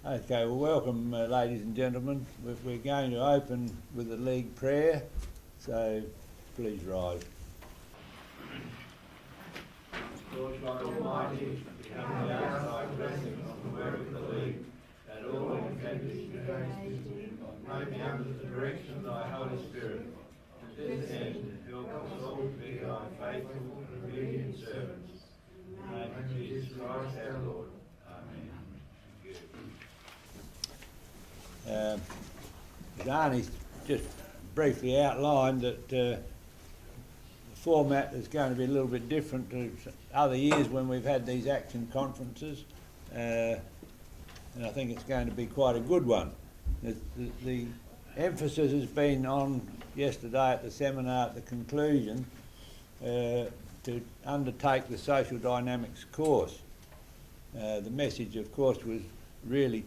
Okay, well, welcome, ladies and gentlemen. We're going to open with the League prayer, so please rise. Lord God Almighty, we come to ask thy blessing on the work of the League, that all activities may be under the direction of thy Holy Spirit. To this end, help us all to be thy faithful and obedient servants. In the name of Jesus Christ our Lord. Amen. Arnie's just briefly outlined that the format is going to be a little bit different to other years when we've had these action conferences, and I think it's going to be quite a good one. The emphasis has been on yesterday at the seminar at the conclusion to undertake the social dynamics course. The message, of course, was really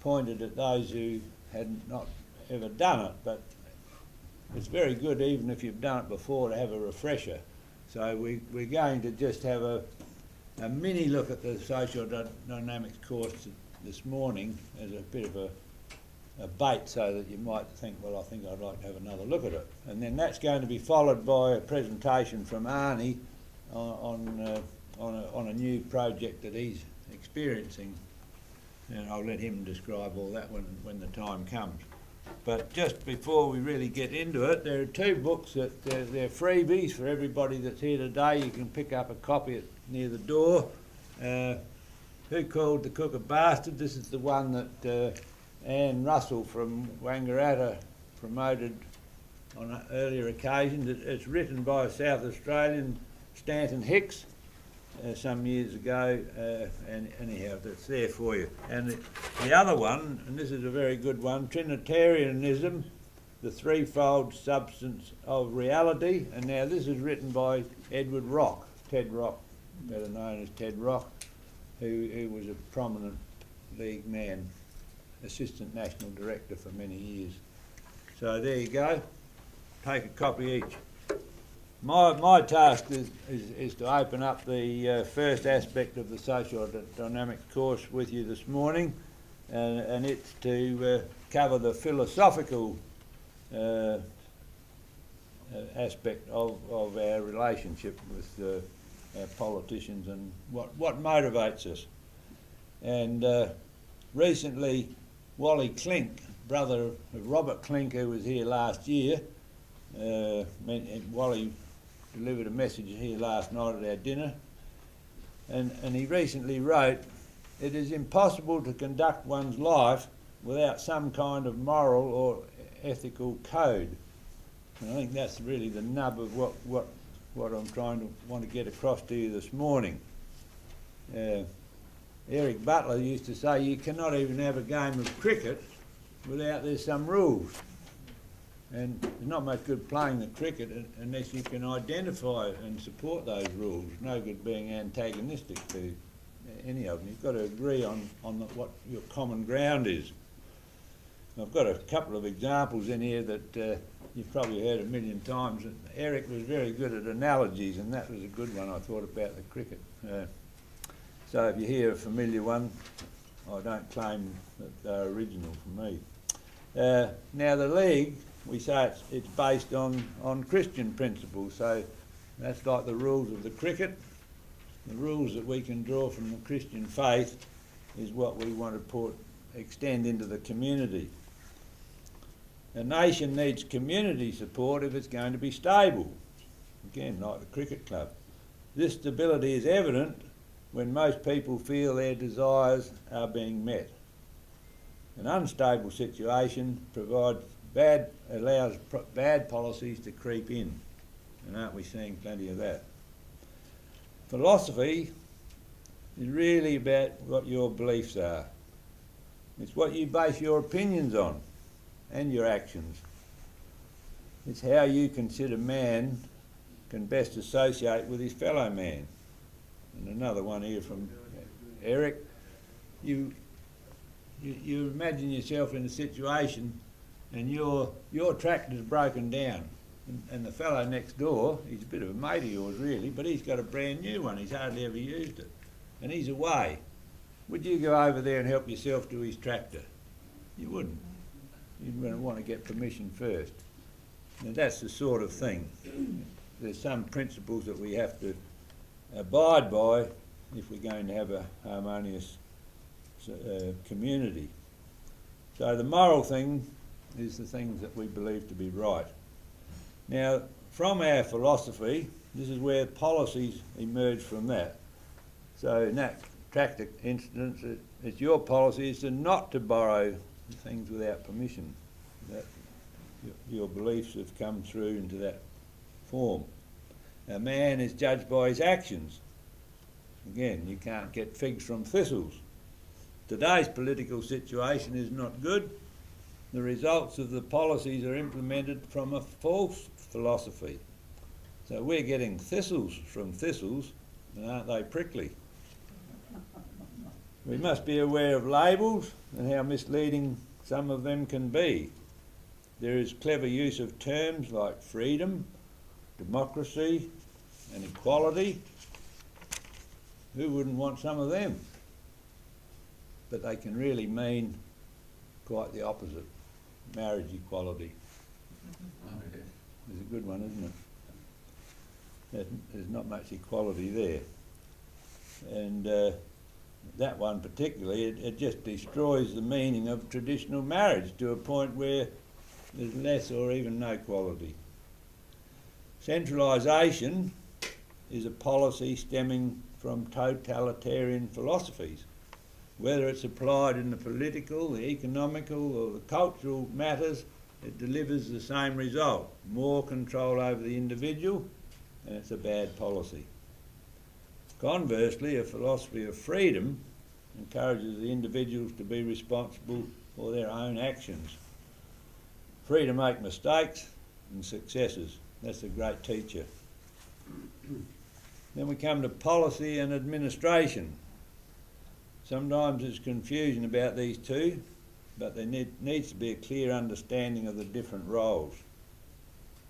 pointed at those who had not ever done it, but it's very good even if you've done it before to have a refresher. So we're going to just have a mini look at the social dynamics course this morning as a bit of a bait, so that you might think, well, I think I'd like to have another look at it. And then that's going to be followed by a presentation from Arnie on a new project that he's experiencing. And I'll let him describe all that when the time comes. But just before we really get into it, there are two books that they're freebies for everybody that's here today. You can pick up a copy near the door. Who Called the Cook a Bastard? This is the one that Anne Russell from Wangaratta promoted on an earlier occasion. It's written by a South Australian, Stanton Hicks, some years ago, and anyhow, that's there for you. And the other one, and this is a very good one, Trinitarianism, the Threefold Substance of Reality, and now this is written by Edward Rock, Ted Rock, better known as Ted Rock, who was a prominent League man, Assistant National Director for many years. So there you go, take a copy each. My task is to open up the first aspect of the social dynamics course with you this morning, and it's to cover the philosophical aspect of our relationship with our politicians and what motivates us. And recently, Wally Clink, brother of Robert Clink, who was here last year, Wally delivered a message here last night at our dinner, and he recently wrote, "It is impossible to conduct one's life without some kind of moral or ethical code." And I think that's really the nub of what I'm want to get across to you this morning. Eric Butler used to say you cannot even have a game of cricket without there's some rules. And there's not much good playing the cricket unless you can identify and support those rules. No good being antagonistic to any of them. You've got to agree on what your common ground is. I've got a couple of examples in here that you've probably heard a million times. Eric was very good at analogies, and that was a good one I thought about the cricket. So if you hear a familiar one, I don't claim that they're original for me. Now the League, we say it's based on Christian principles, so that's like the rules of the cricket. The rules that we can draw from the Christian faith is what we want to extend into the community. A nation needs community support if it's going to be stable. Again, like the cricket club. This stability is evident when most people feel their desires are being met. An unstable situation allows bad policies to creep in, and aren't we seeing plenty of that? Philosophy is really about what your beliefs are. It's what you base your opinions on and your actions. It's how you consider man can best associate with his fellow man. And another one here from Eric. You imagine yourself in a situation and your tractor's broken down, and the fellow next door, he's a bit of a mate of yours really, but he's got a brand new one, he's hardly ever used it, and he's away. would you go over there and help yourself to his tractor? You wouldn't. You'd want to get permission first. And that's the sort of thing. There's some principles that we have to abide by if we're going to have a harmonious community. So the moral thing is the things that we believe to be right. Now, from our philosophy, this is where policies emerge from that. So in that tractor instance, it's your policy is to not to borrow things without permission. That your beliefs have come through into that form. A man is judged by his actions. Again, you can't get figs from thistles. Today's political situation is not good. The results of the policies are implemented from a false philosophy. So we're getting thistles from thistles, and aren't they prickly? We must be aware of labels and how misleading some of them can be. There is clever use of terms like freedom, democracy, and equality. Who wouldn't want some of them? But they can really mean quite the opposite. Marriage equality. It's a good one, isn't it? There's not much equality there. And that one particularly, it just destroys the meaning of traditional marriage to a point where there's less or even no quality. Centralisation is a policy stemming from totalitarian philosophies. Whether it's applied in the political, the economical or the cultural matters, it delivers the same result. More control over the individual, and it's a bad policy. Conversely, a philosophy of freedom encourages the individuals to be responsible for their own actions. Free to make mistakes and successes. That's a great teacher. Then we come to policy and administration. Sometimes there's confusion about these two, but there needs to be a clear understanding of the different roles.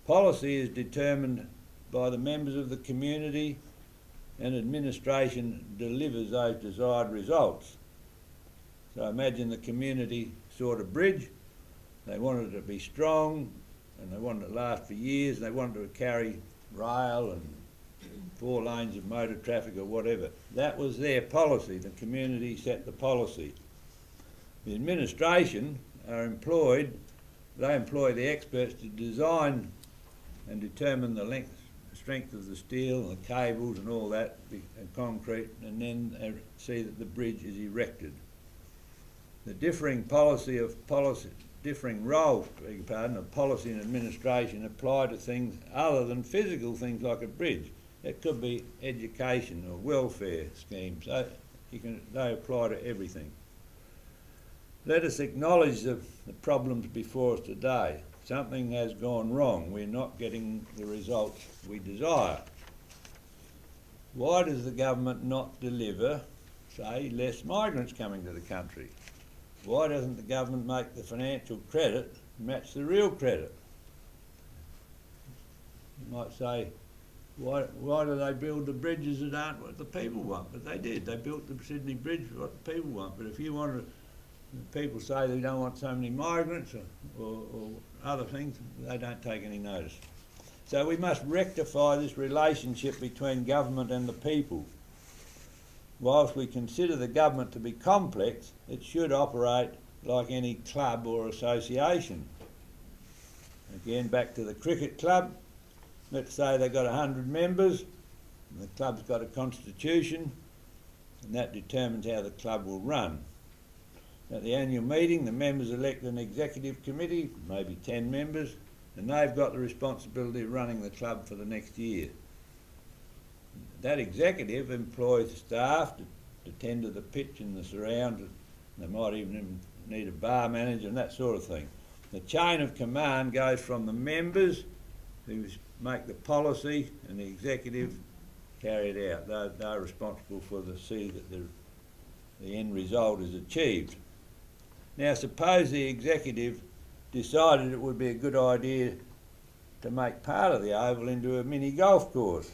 Policy is determined by the members of the community, and administration delivers those desired results. So imagine the community sort of bridge. They wanted it to be strong, and they wanted it to last for years, and they wanted it to carry rail and 4 lanes of motor traffic or whatever. That was their policy. The community set the policy. The administration they employ the experts to design and determine the length, strength of the steel and the cables and all that, and concrete, and then they see that the bridge is erected. The differing roles, of policy and administration apply to things other than physical things like a bridge. It could be education or welfare schemes. They apply to everything. Let us acknowledge the problems before us today. Something has gone wrong. We're not getting the results we desire. Why does the government not deliver, say, less migrants coming to the country? Why doesn't the government make the financial credit match the real credit? You might say, why do they build the bridges that aren't what the people want? But they did. They built the Sydney Bridge for what the people want. But if you want to, people say they don't want so many migrants or other things, they don't take any notice. So we must rectify this relationship between government and the people. Whilst we consider the government to be complex, it should operate like any club or association. Again, back to the cricket club. Let's say they've got 100 members, and the club's got a constitution, and that determines how the club will run. At the annual meeting, the members elect an executive committee, maybe 10 members, and they've got the responsibility of running the club for the next year. That executive employs staff to tend to the pitch and the surrounds. They might even need a bar manager and that sort of thing. The chain of command goes from the members who make the policy and the executive carry it out. They're responsible for see that the end result is achieved. Now suppose the executive decided it would be a good idea to make part of the oval into a mini golf course.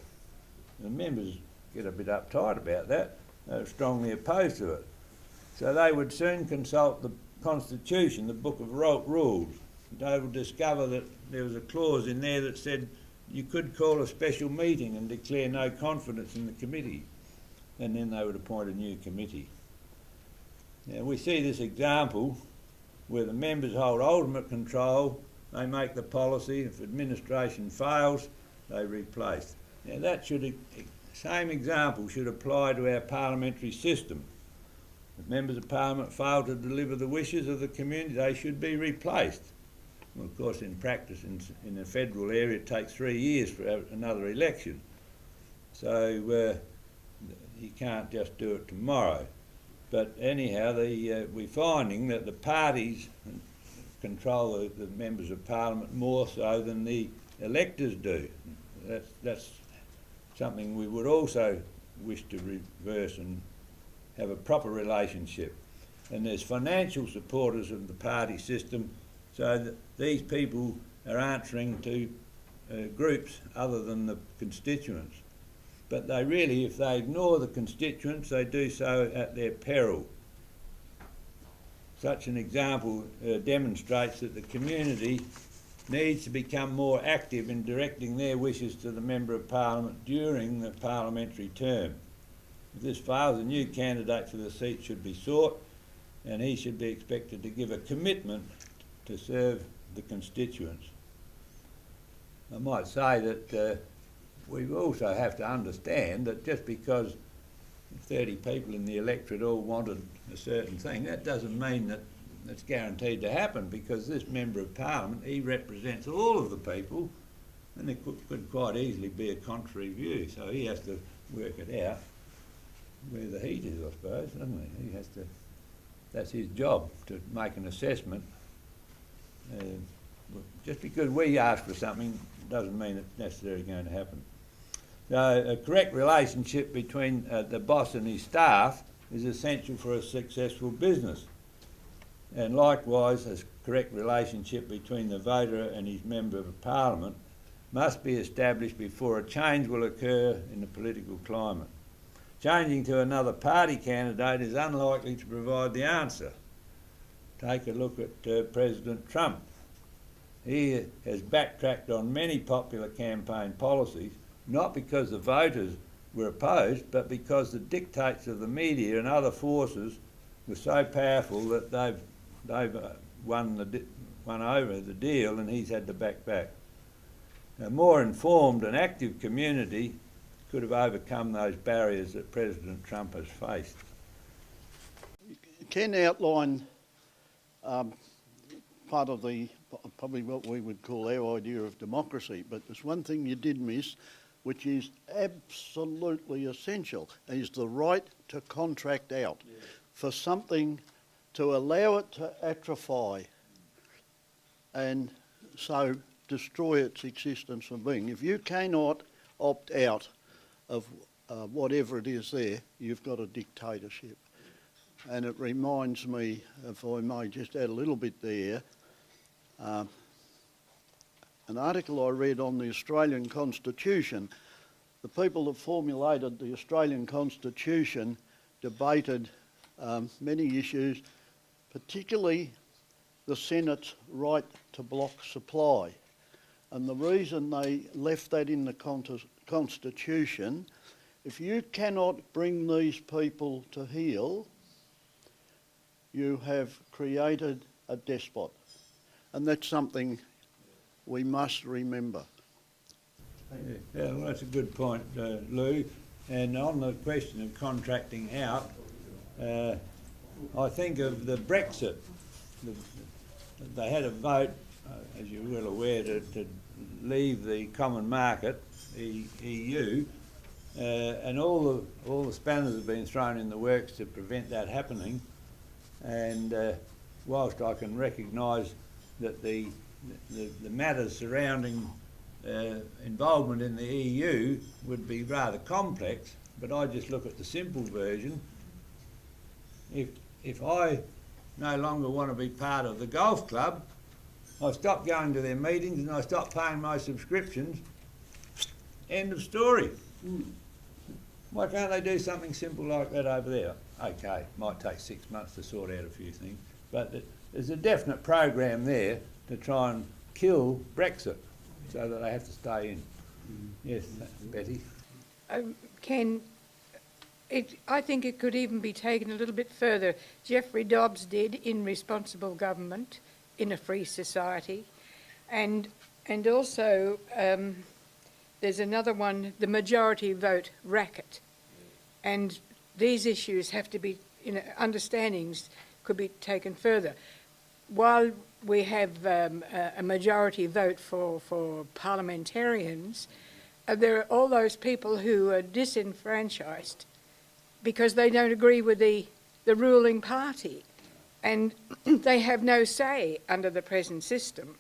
The members get a bit uptight about that. They're strongly opposed to it. So they would soon consult the Constitution, the Book of Rules. They would discover that there was a clause in there that said you could call a special meeting and declare no confidence in the committee, and then they would appoint a new committee. Now we see this example where the members hold ultimate control, they make the policy, if administration fails, they replace. Now that same example should apply to our parliamentary system. If members of parliament fail to deliver the wishes of the community, they should be replaced. Well, of course, in practice, in the federal area, it takes 3 years for another election. So you can't just do it tomorrow. But anyhow, we're finding that the parties control the members of parliament more so than the electors do. That's something we would also wish to reverse and have a proper relationship. And there's financial supporters of the party system, so that these people are answering to groups other than the constituents. But they really, if they ignore the constituents, they do so at their peril. Such an example demonstrates that the community needs to become more active in directing their wishes to the Member of Parliament during the parliamentary term. If this fails, a new candidate for the seat should be sought, and he should be expected to give a commitment to serve the constituents. I might say that we also have to understand that just because 30 people in the electorate all wanted a certain thing, that doesn't mean that it's guaranteed to happen, because this Member of Parliament, he represents all of the people, and there could quite easily be a contrary view, so he has to work it out where the heat is, I suppose, doesn't he? He has to, that's his job, to make an assessment. Just because we ask for something doesn't mean it's necessarily going to happen. So a correct relationship between the boss and his staff is essential for a successful business. And likewise, a correct relationship between the voter and his Member of Parliament must be established before a change will occur in the political climate. Changing to another party candidate is unlikely to provide the answer. Take a look at President Trump. He has backtracked on many popular campaign policies, not because the voters were opposed, but because the dictates of the media and other forces were so powerful that they've won over the deal, and he's had to back. A more informed and active community could have overcome those barriers that President Trump has faced. Ken outlined part of probably what we would call our idea of democracy, but there's one thing you did miss, which is absolutely essential, is the right to contract out for something to allow it to atrophy and so destroy its existence from being. If you cannot opt out of whatever it is there, you've got a dictatorship. And it reminds me, if I may just add a little bit there, an article I read on the Australian Constitution. The people that formulated the Australian Constitution debated many issues, particularly the Senate's right to block supply. And the reason they left that in the Constitution, if you cannot bring these people to heel, you have created a despot. And that's something we must remember. Yeah, well, that's a good point, Lou. And on the question of contracting out, I think of the Brexit. They had a vote, as you're well aware, to leave the common market, the EU, and all the spanners have been thrown in the works to prevent that happening. And whilst I can recognise that the matters surrounding involvement in the EU would be rather complex, but I just look at the simple version. If I no longer want to be part of the golf club, I stop going to their meetings and I stop paying my subscriptions. End of story. Why can't they do something simple like that over there? okay, might take 6 months to sort out a few things, but there's a definite program there to try and kill Brexit so that they have to stay in. Yes, Betty? Ken, I think it could even be taken a little bit further. Geoffrey Dobbs did in Responsible Government in a Free Society. And also there's another one, the majority vote racket. And these issues have to be, understandings could be taken further. While we have a majority vote for parliamentarians, there are all those people who are disenfranchised because they don't agree with the ruling party, and they have no say under the present system.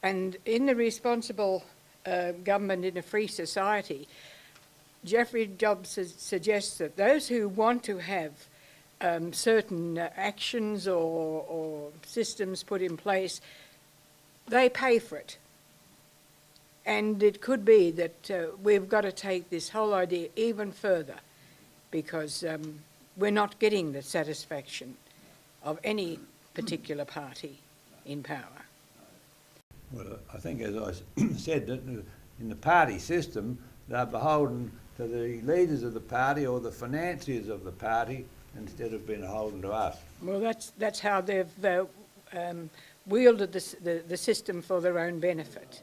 And in the Responsible Government in a Free Society, Geoffrey Dobbs suggests that those who want to have certain actions or systems put in place, they pay for it. And it could be that we've got to take this whole idea even further, because we're not getting the satisfaction of any particular party in power. Well, I think, as I said, that in the party system, they're beholden to the leaders of the party or the financiers of the party instead of being beholden to us. Well, that's how they've wielded the system for their own benefit.